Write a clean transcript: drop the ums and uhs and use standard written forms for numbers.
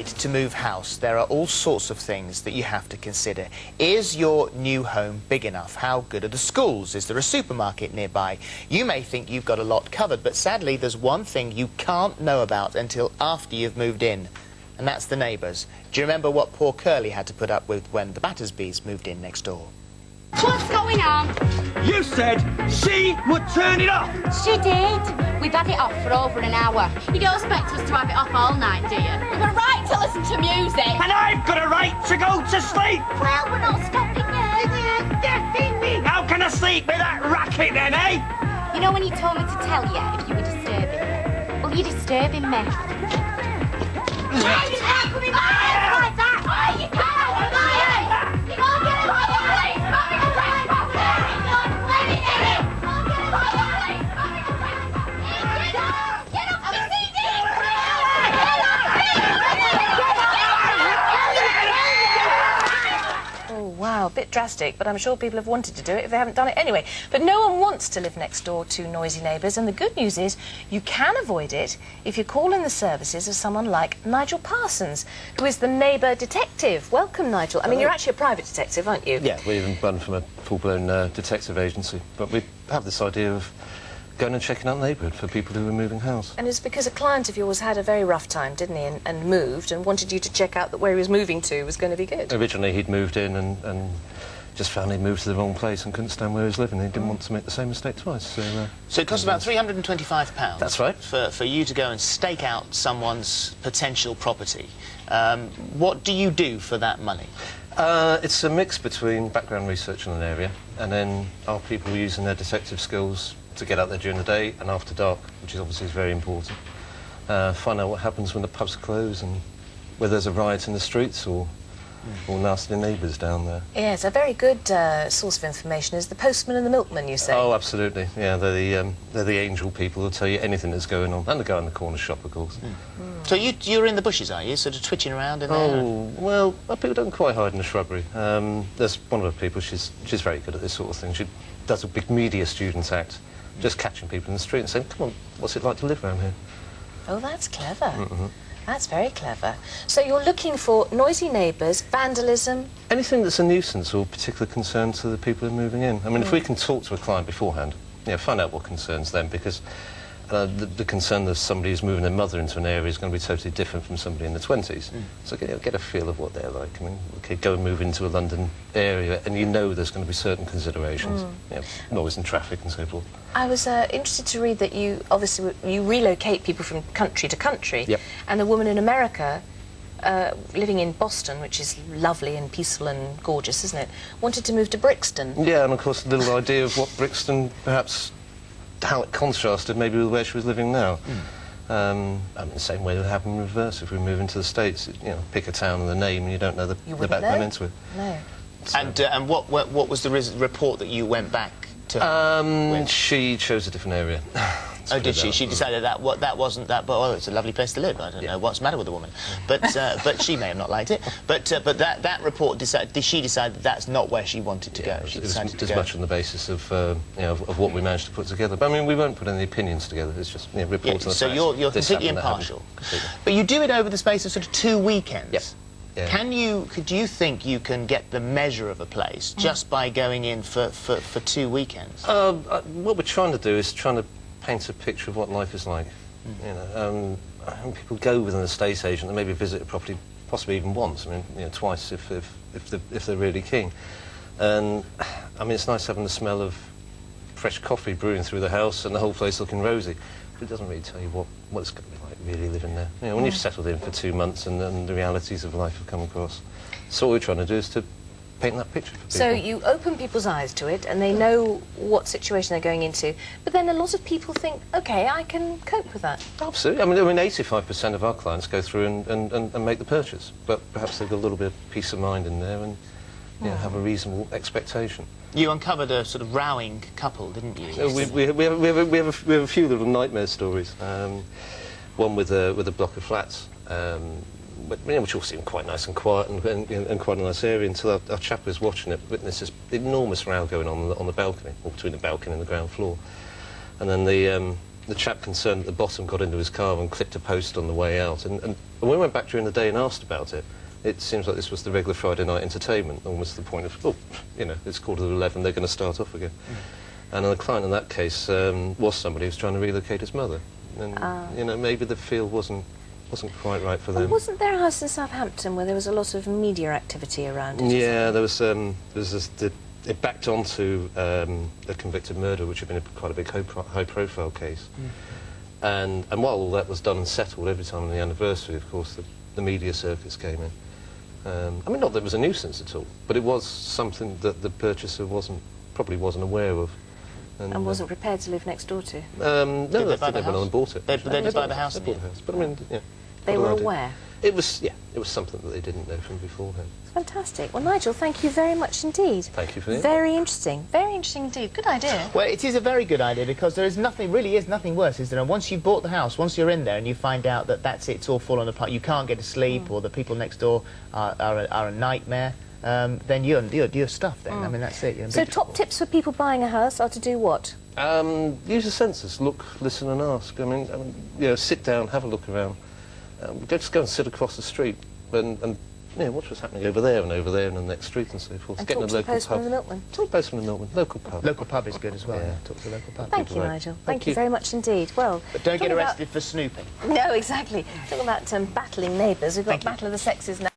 decide to move house, there are all sorts of things that you have to consider. Is your new home big enough? How good are the schools? Is there a supermarket nearby? You may think you've got a lot covered, but sadly there's one thing you can't know about until after you've moved in, and that's the neighbours. Do you remember what poor Curly had to put up with when the Battersbys moved in next door? What's going on? You said she would turn it off! She did. We've had it off for over an hour. You don't expect us to have it off all night, do you? We've got a right to listen to music. And I've got a right to go to sleep! Well, we're not stopping you. How can I sleep with that racket then, eh? You know when you told me to tell you if you were disturbing me? Well, you're disturbing me. Oh, you can't come in my house like that! Oh, you can't come in my house! You can't get in my house! Wow, a bit drastic, but I'm sure people have wanted to do it if they haven't done it anyway. But no one wants to live next door to noisy neighbours, and the good news is you can avoid it if you call in the services of someone like Nigel Parsons, who is the neighbour detective. Welcome, Nigel. I mean, you're actually a private detective, aren't you? Yeah, we even run from a full-blown detective agency, but we have this idea of going and checking out the neighbourhood for people who are moving house. And it's because a client of yours had a very rough time, didn't he, and moved, and wanted you to check out that where he was moving to was going to be good. Originally he'd moved in and just found he'd moved to the wrong place and couldn't stand where he was living. He didn't want to make the same mistake twice. So it costs about £325. That's right. For you to go and stake out someone's potential property. What do you do for that money? It's a mix between background research in an area and then our people using their detective skills to get out there during the day and after dark, which is obviously very important. Find out what happens when the pubs close and whether there's a riot in the streets or nasty neighbours down there. Yes, a very good source of information is the postman and the milkman, you say? Oh, absolutely. Yeah, they're the angel people who'll tell you anything that's going on. And the guy in the corner shop, of course. So you're in the bushes, are you? Sort of twitching around in there? Oh, well, people don't quite hide in the shrubbery. There's one of the people, she's very good at this sort of thing. She does a big media student act, just catching people in the street and saying, come on, what's it like to live around here? Oh, that's clever. That's very clever. So you're looking for noisy neighbours, vandalism? Anything that's a nuisance or particular concern to the people who are moving in. I mean, if we can talk to a client beforehand, find out what concerns them, because the concern of somebody who's moving their mother into an area is going to be totally different from somebody in the 20s. So get a feel of what they're like. I mean, okay, go and move into a London area and you know there's going to be certain considerations. Noise and traffic and so forth. I was interested to read that you, obviously, you relocate people from country to country. Yep. And the woman in America, living in Boston, which is lovely and peaceful and gorgeous, isn't it, wanted to move to Brixton. Yeah, and of course a little idea of what Brixton, perhaps, how it contrasted maybe with where she was living now. I mean, the same way it would happen in reverse if we move into the States. Pick a town and the name and you don't know the background into it. No. So. And what was the report that you went back to her with? She chose a different area. Oh, did she? She decided that wasn't that. But it's a lovely place to live. I don't know what's the matter with the woman, but she may have not liked it. But that report did she decide that that's not where she wanted to go? She decided to go. Much on the basis of of what we managed to put together. But I mean, we won't put any opinions together. It's just reports on the facts. So you're completely impartial. Completely. But you do it over the space of sort of 2 weekends. Yep. Yeah. Do you think you can get the measure of a place just by going in for 2 weekends? What we're trying to do is trying to paint a picture of what life is like. And people go with an estate agent and maybe visit it properly, possibly even once. I mean, twice if they're really keen. And I mean, it's nice having the smell of fresh coffee brewing through the house and the whole place looking rosy. But it doesn't really tell you what it's going to be like really living there. When you've settled in for 2 months and the realities of life have come across. So what we're trying to do is to paint that picture for people. So you open people's eyes to it and they know what situation they're going into, but then a lot of people think, OK, I can cope with that. Absolutely. I mean 85% of our clients go through and make the purchase, but perhaps they've got a little bit of peace of mind in there and have a reasonable expectation. You uncovered a sort of rowing couple, didn't you? We have a few little nightmare stories. One with a block of flats, which all seemed quite nice and quiet and quite a nice area until our chap was watching it, witnessed this enormous row going on the balcony, or between the balcony and the ground floor. And then the chap concerned at the bottom got into his car and clipped a post on the way out. And when we went back during the day and asked about it, it seems like this was the regular Friday night entertainment, almost to the point of, oh, you know, it's 11:15, they're going to start off again. And the client in that case was somebody who was trying to relocate his mother. And, you know, maybe the field wasn't quite right for them. Wasn't there a house in Southampton where there was a lot of media activity around it? Yeah, there was this, it backed onto a convicted murder, which had been quite a big high-profile case. And while all that was done and settled, every time on the anniversary, of course, the media circuits came in. I mean, not that it was a nuisance at all, but it was something that the purchaser probably wasn't aware of. And wasn't prepared to live next door to? No, I think they went on and bought it. They did buy the house. They bought the house. But I mean, yeah. They were aware? It was something that they didn't know from beforehand. Fantastic. Well, Nigel, thank you very much indeed. Thank you for the Very interesting. Very interesting indeed. Good idea. Well, it is a very good idea because there is nothing, really is nothing worse, is there? And once you've bought the house, once you're in there and you find out that that's it, it's all fallen apart, you can't get to sleep or the people next door are a nightmare, then you're stuffed then. I mean, that's it. You're in So big top trouble. tips for people buying a house are to do what? Use the senses. Look, listen and ask. I mean, you know, sit down, have a look around. Just go and sit across the street and you know, watch what's happening over there and the next street and so forth. And Get talk in a to the local postman pub. and the milkman. Talk to the postman and the milkman. Local pub. Local pub is good as well. Yeah. Talk to the local pub. Thank you, right. Nigel. Thank Thank you you. very much indeed. Well, But don't get talking about- arrested for snooping. No, exactly. Talking about battling neighbours, we've got Thank you. Battle of the Sexes now.